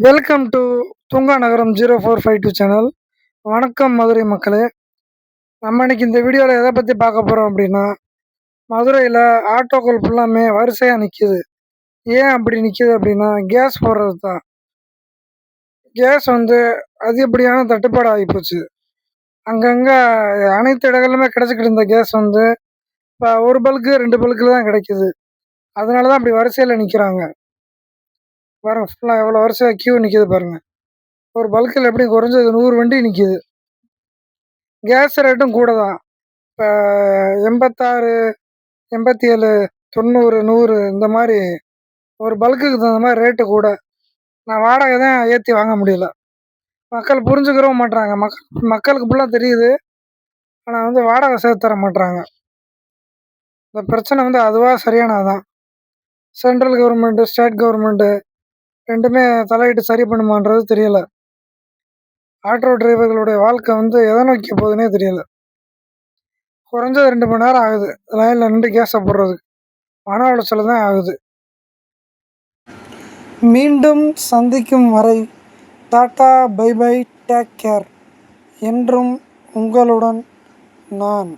Welcome to தூங்கா நகரம் 0452 channel. வணக்கம் மதுரை மக்களே. நம்ம இன்னைக்கு இந்த வீடியோவில் எதை பற்றி பார்க்க போகிறோம் அப்படின்னா, மதுரையில் ஆட்டோக்கள் ஃபுல்லாமே வரிசையாக நிற்கிது. ஏன் அப்படி நிற்கிது அப்படின்னா, கேஸ் போடுறது தான். கேஸ் அதிகப்படியான தட்டுப்பாடு ஆகிப்போச்சு. அங்கங்கே அனைத்து இடங்களிலுமே கிடச்சிக்கிட்டு இருந்த கேஸ் இப்போ ஒரு பல்க்கு 2 பல்கில் தான் கிடைக்கிது. அதனால தான் அப்படி வரிசையில் நிற்கிறாங்க. பாருங்கள், ஃபுல்லாக எவ்வளோ வரிசையாக கியூ நிற்கிது பாருங்கள். ஒரு பல்கில் எப்படி குறைஞ்சது 100 வண்டி நிற்கிது. கேஸ் ரேட்டும் கூட தான். இப்போ 86, 87, 90, 100 இந்த மாதிரி ஒரு பல்க்குக்கு தகுந்த மாதிரி ரேட்டு கூட. நான் வாடகை தான் ஏற்றி வாங்க முடியல. மக்கள் புரிஞ்சுக்கிறவும் மாட்றாங்க. மக்களுக்கு ஃபுல்லாக தெரியுது. ஆனால் வாடகை சேர்த்து தர மாட்றாங்க. இந்த பிரச்சனை அதுவாக சரியானது தான். சென்ட்ரல் கவர்மெண்ட்டு, ஸ்டேட் கவர்மெண்ட்டு ரெண்டுமே தலையிட்டு சரி பண்ணுமான்றது தெரியலை. ஆட்டோ டிரைவர்களுடைய வாழ்க்கை எதை நோக்கி போகுதுன்னே தெரியல. குறைஞ்சது 2 மணி நேரம் ஆகுது லைனில் நின்று கேஸை போடுறதுக்கு. மன உளைச்சல் தான் ஆகுது. மீண்டும் சந்திக்கும் வரை டாட்டா, பை பை, டேக் கேர். என்றும் உங்களுடன் நான்.